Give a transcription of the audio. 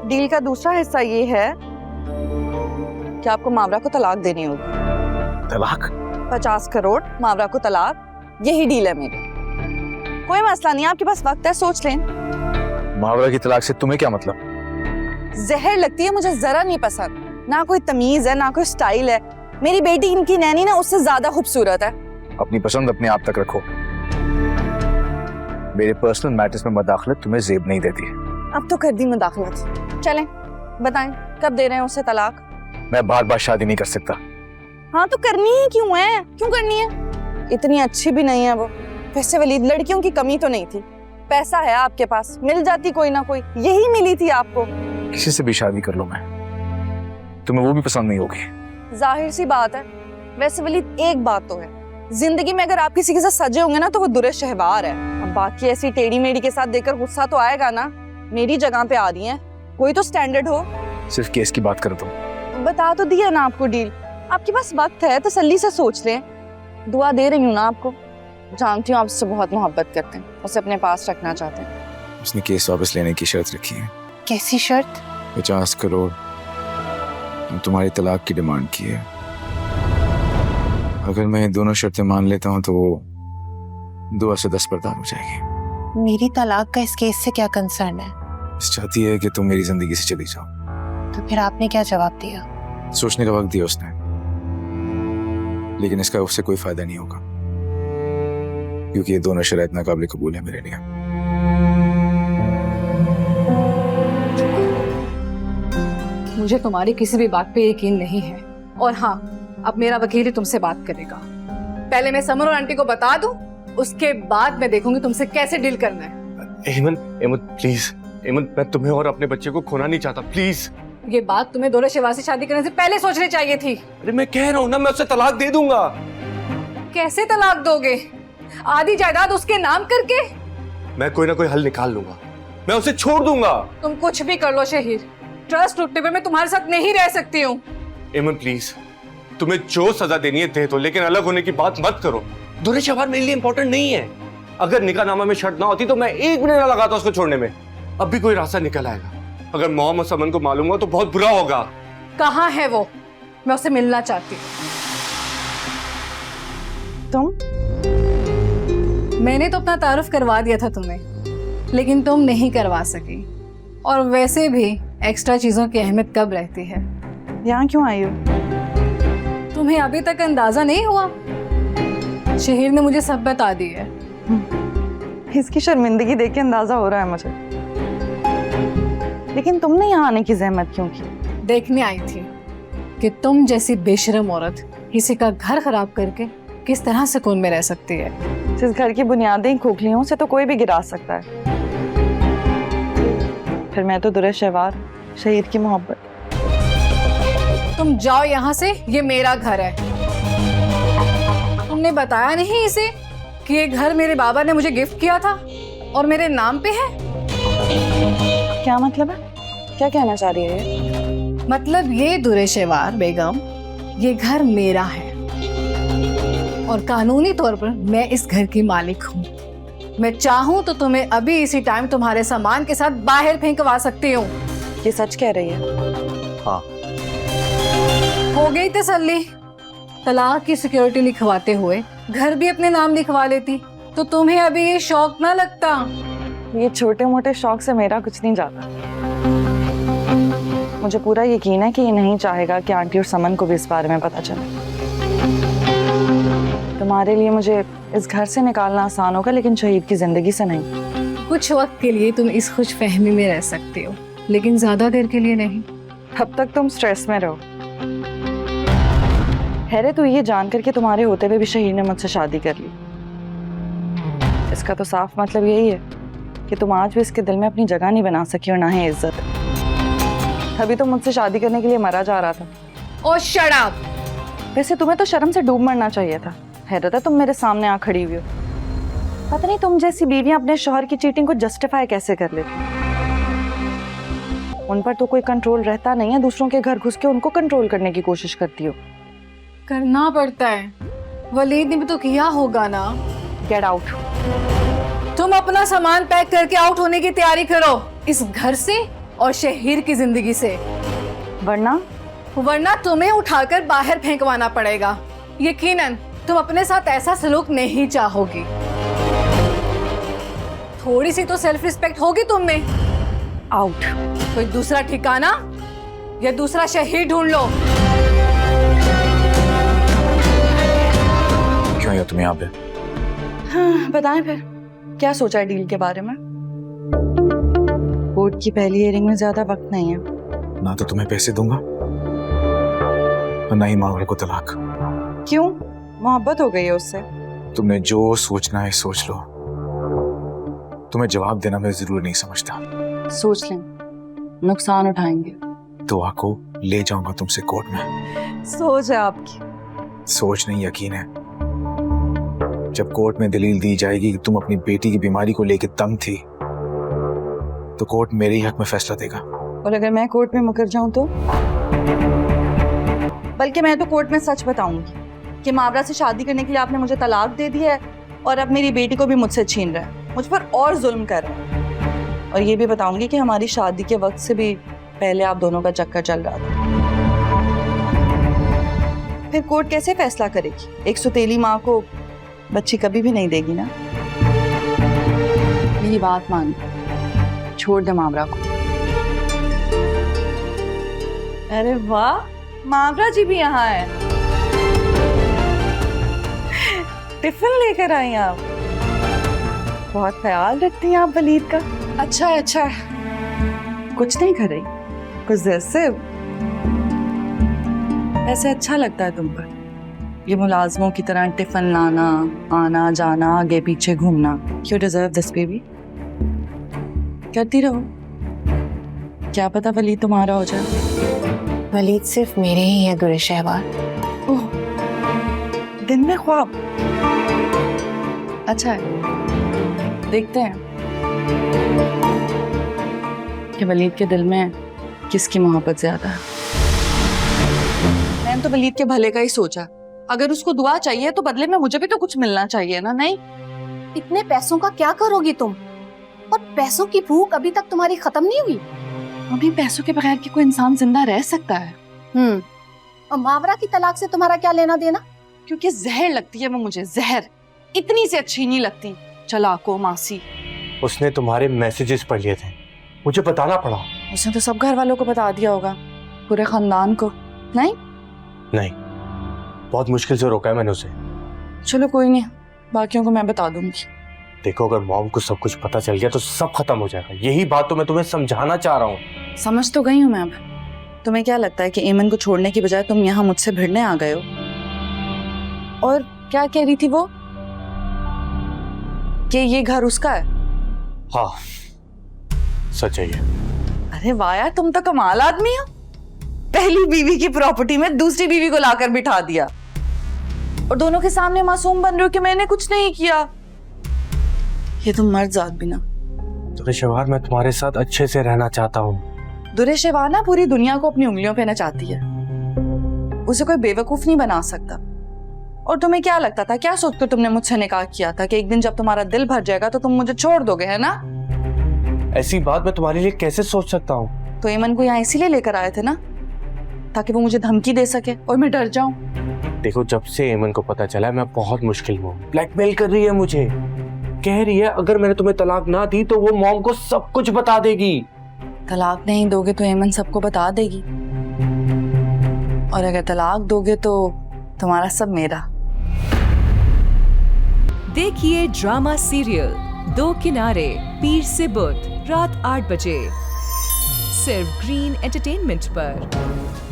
Deal का दूसरा हिस्सा ये है कि आपको मावरा को तलाक देनी होगी। तलाक? 50 करोड़, मावरा को तलाक, यही डील है मेरी। कोई मसला नहीं, आपके पास वक्त है, सोच लें। मावरा की तलाक से तुम्हें क्या मतलब? जहर लगती है, मुझे जरा नहीं पसंद। ना कोई तमीज है, ना कोई स्टाइल है। मेरी बेटी इनकी नैनी ना उससे ज्यादा खूबसूरत है। अपनी पसंद अपने आप तक रखो। मेरे पर्सनल मैटर्स में मदाखलत तुम्हें जेब नहीं देती। अब तो कर दी मुदाखलत। चलें, बताएं कब दे रहे हैं उसे तलाक? मैं बार बार शादी नहीं कर सकता। हाँ तो करनी ही क्यों है? क्यों करनी है? इतनी अच्छी भी नहीं है वो। वैसे वलीद, लड़कियों की कमी तो नहीं थी, पैसा है आपके पास, मिल जाती कोई ना कोई। यही मिली थी आपको। किसी से भी शादी कर लो मैं, तुम्हें वो भी पसंद नहीं होगी। जाहिर सी बात है। वैसे वलीद, एक बात तो है, जिंदगी में अगर आप किसी के साथ सजे होंगे ना तो वो दुरे शहवार है। अब बाकी ऐसी टेढ़ी मेढ़ी के साथ देखकर गुस्सा तो आएगा ना। मेरी जगह पे आ रही है, कोई तो स्टैंडर्ड हो। सिर्फ केस की बात कर दो। बता तो दिया ना आपको डील। आपके पास वक्त है, तसल्ली से सोच लें। दुआ दे रही हूँ ना आपको। जानती हूँ आप उससे बहुत मोहब्बत करते हैं, उसे अपने पास रखना चाहते हैं। उसने केस वापस लेने की शर्त रखी है। कैसी शर्त? 50 करोड़ तुम्हारी तलाक की डिमांड की है। अगर मैं दोनों शर्तें मान लेता हूँ तो वो 2 से 10 पर दान हो जाएगी। मेरी तलाक का इस केस से क्या कंसर्न है? बस चाहती है कि तुम मेरी जिंदगी से चली जाओ। तो फिर आपने क्या जवाब दिया? सोचने का वक्त दिया उसने, लेकिन इसका उससे कोई फायदा नहीं होगा, क्योंकि ये दोनों शराइत नाकाबिल कबूल है मेरे लिए। मुझे तुम्हारी किसी भी बात पे यकीन नहीं है। और हाँ, अब मेरा वकील ही तुमसे बात करेगा। पहले मैं समर और आंटी को बता दूं, उसके बाद मैं देखूंगी तुमसे कैसे डील करना है। एमन प्लीज, एमन मैं तुम्हें और अपने बच्चे को खोना नहीं चाहता, प्लीज। ये बात तुम्हें दोरे शिवा से शादी करने से पहले सोचनी चाहिए थी। अरे मैं कह रहा हूँ ना, मैं उससे तलाक दे दूंगा। कैसे तलाक दोगे? आधी जायदाद उसके नाम करके? मैं कोई ना कोई हल निकाल लूंगा, मैं उसे छोड़ दूंगा। तुम कुछ भी कर लो शहीर, ट्रस्ट टूटने पे मैं तुम्हारे साथ नहीं रह सकती हूँ। एमन प्लीज, तुम्हें जो सजा देनी है दे दो, लेकिन अलग होने की बात मत करो। दोरे शवार मेरे लिए इंपॉर्टेंट नहीं है। अगर निकाहनामा में शर्त ना होती तो मैं 1 मिनट ना लगाता उसको छोड़ने में। अब भी कोई रास्ता निकल आएगा। अगर मोहम्मद समन को मालूम हो तो बहुत बुरा होगा। कहाँ है वो? मैं उससे मिलना चाहती हूँ। तुम? मैंने तो अपना तारुफ करवा दिया था तुम्हें, लेकिन तुम नहीं करवा सकी। और वैसे भी एक्स्ट्रा चीजों की अहमियत कब रहती है। यहाँ क्यों आई हो? तुम्हें अभी तक अंदाजा नहीं हुआ? शहीर ने मुझे सब बता दी है। इसकी शर्मिंदगी देख के अंदाजा हो रहा है मुझे। लेकिन तुमने यहाँ आने की जहमत क्यों की? देखने आई थी कि तुम जैसी बेशरम औरत किसी का घर खराब करके किस तरह सुकून में रह सकती है। जिस घर की बुनियादें खोखली हों उसे तो कोई भी गिरा सकता है। फिर मैं तो दुरे शहवार, शहीद की मोहब्बत। तुम जाओ यहाँ से, ये मेरा घर है। तुमने बताया नहीं इसे कि ये घर मेरे बाबा ने मुझे गिफ्ट किया था और मेरे नाम पे है? क्या मतलब है? क्या कहना चाह रही है ये? मतलब ये दुरे शहवार बेगम, ये घर मेरा है और कानूनी तौर पर मैं इस घर की मालिक हूँ। मैं चाहूँ तो तुम्हें अभी इसी टाइम तुम्हारे सामान के साथ बाहर फेंकवा सकती हूँ। ये सच कह रही है? हाँ। हो गई तसल्ली? तलाक की सिक्योरिटी लिखवाते हुए घर भी अपने नाम लिखवा लेती तो तुम्हें अभी ये शौक ना लगता। ये छोटे मोटे शौक से मेरा कुछ नहीं जाता। मुझे पूरा यकीन है कि ये नहीं चाहेगा कि आंटी और समन को भी इस बारे में पता चले। तुम्हारे लिए मुझे इस घर से निकालना आसान होगा, लेकिन शहीद की जिंदगी से नहीं। कुछ वक्त के लिए तुम इस खुशफहमी में रह सकती हो, लेकिन ज्यादा देर के लिए नहीं। तब तक तुम स्ट्रेस में रहो। हैरे तो ये जानकर कि तुम्हारे होते हुए भी शहीद ने मुझसे शादी कर ली, इसका तो साफ मतलब यही है कि तुम आज भी इसके दिल में अपनी जगह नहीं बना सकी और ना ही इज्जत। अभी तो मुझसे शादी करने के लिए मरा जा रहा था। ओ शट अप! वैसे तुम्हें तो शर्म से डूब मरना चाहिए था। हैरत है तुम मेरे सामने आ खड़ी हुई हो। पता नहीं तुम जैसी बीवियां अपने शौहर की चीटिंग को जस्टिफाई कैसे कर लेती। उन पर तो कोई कंट्रोल रहता नहीं है, दूसरों के घर घुस के उनको कंट्रोल करने की कोशिश करती हो। करना पड़ता है, वलीद ने भी तो किया होगा ना। Get out. तुम अपना सामान पैक करके आउट होने की तैयारी करो, इस घर से और शहीर की जिंदगी से, वरना तुम्हें उठाकर बाहर फेंकवाना पड़ेगा। यकीनन तुम अपने साथ ऐसा सलूक नहीं चाहोगी। थोड़ी सी तो सेल्फ रिस्पेक्ट होगी तुम में। आउट। कोई दूसरा ठिकाना या दूसरा शहीर ढूंढ लो। क्यों आया तुम यहाँ पे? हाँ, बताएं फिर क्या सोचा है डील के बारे में? कोर्ट की पहली हियरिंग में ज्यादा वक्त नहीं है। ना तो तुम्हें पैसे दूंगा और ना ही मांग को तलाक। क्यों? मोहब्बत हो गई है उससे? तुमने जो सोचना है सोच लो। तुम्हें जवाब देना मैं जरूरी नहीं समझता। सोच लें, नुकसान उठाएंगे। तो आको ले जाऊंगा तुमसे कोर्ट में। सोच है आपकी। सोच नहीं, यकीन है। जब कोर्ट में दलील दी जाएगी कि तुम अपनी बेटी की बीमारी को लेकर तंग थी, तो कोर्ट मेरे ही हक में फैसला देगा। और अगर मैं कोर्ट में मुकर जाऊं तो? बल्कि मैं तो कोर्ट में सच बताऊंगी कि मावरा से शादी करने के लिए आपने मुझे तलाक दे दी है और अब मेरी बेटी को भी मुझसे छीन रहा है, मुझ पर और जुल्म कर रहा है। और ये भी बताऊंगी कि हमारी शादी के वक्त से भी पहले आप दोनों का चक्कर चल रहा था। फिर कोर्ट कैसे फैसला करेगी? एक सुतेली माँ को बच्ची कभी भी नहीं देगी ना। मेरी बात मान, छोड़ दे मावरा को। अरे वाह, मावरा जी भी यहाँ है। टिफिन लेकर आई आप। बहुत ख्याल रखती हैं आप वलीद का। अच्छा है, अच्छा है। कुछ नहीं कर रही, कुछ जैसे ऐसे अच्छा लगता है तुम पर, ये मुलाजमों की तरह टिफिन लाना, आना जाना, आगे पीछे घूमना। You deserve this baby. करती रहो, क्या पता वलीद तुम्हारा हो जाए। वलीद सिर्फ मेरे ही हैं दुरे शहवार। ओह, दिन में ख्वाब। अच्छा है, देखते हैं कि वलीद के दिल में किसकी मोहब्बत ज्यादा है। मैंने तो वलीद के भले का ही सोचा। अगर उसको दुआ चाहिए तो बदले में मुझे भी तो कुछ मिलना चाहिए ना। नहीं, इतने पैसों का क्या करोगी तुम? और पैसों की भूख अभी तक तुम्हारी खत्म नहीं हुई? अभी पैसों के बगैर कि कोई इंसान जिंदा रह सकता है? और मावरा की तलाक से तुम्हारा क्या लेना देना? क्योंकि जहर लगती है वो मुझे, जहर। इतनी से अच्छी नहीं लगती। चलाको मासी। उसने तुम्हारे मैसेजेस पढ़ लिए थे, मुझे बताना पड़ा। उसने तो सब घर वालों को बता दिया होगा, पूरे खानदान को। नहीं नहीं, बहुत मुश्किल से रोका है मैंने उसे। चलो कोई नहीं, बाकियों को मैं बता दूंगी। देखो, अगर मॉम को सब कुछ पता चल गया तो सब खत्म हो जाएगा। यही बात तो मैं तुम्हें समझाना चाह रहा हूँ। समझ तो गई हूँ मैं। अब तुम्हें क्या लगता है कि एमन को छोड़ने की बजाय तुम यहाँ मुझसे भिड़ने आ गए हो? और क्या कह रही थी वो, कि ये घर उसका है? हाँ, सच है ये। अरे वाह यार, तुम तो कमाल आदमी हो। पहली बीवी की प्रॉपर्टी में दूसरी बीवी को लाकर बिठा दिया और दोनों के सामने मासूम बन रहे हो कि मैंने कुछ नहीं किया। ये तुम मर्द जात भी ना। दुरेशवार, मैं तुम्हारे साथ अच्छे से रहना चाहता हूँ। दुरेशवार ना पूरी दुनिया को अपनी उंगलियों पे नचाती है, उसे कोई बेवकूफ नहीं बना सकता। और तुम्हें क्या लगता था, क्या सोचकर तुमने मुझसे निकाह किया था कि एक दिन जब तुम्हारा दिल भर जाएगा तो तुम मुझे छोड़ दोगे, है ना? ऐसी बात मैं तुम्हारे लिए कैसे सोच सकता हूँ? तो एमन को यहाँ इसीलिए लेकर आए थे ना, ताकि वो मुझे धमकी दे सके और मैं डर जाऊं। देखो, जब से एमन को पता चला मैं बहुत मुश्किल में हूँ। ब्लैकमेल कर रही है मुझे, कह रही है अगर मैंने तुम्हें तलाक ना दी तो वो मॉम को सब कुछ बता देगी। तलाक नहीं दोगे तो एमन सबको बता देगी, और अगर तलाक दोगे तो तुम्हारा सब मेरा। देखिए ड्रामा सीरियल दो किनारे पीर से बुध रात 8 बजे सिर्फ ग्रीन एंटरटेनमेंट पर।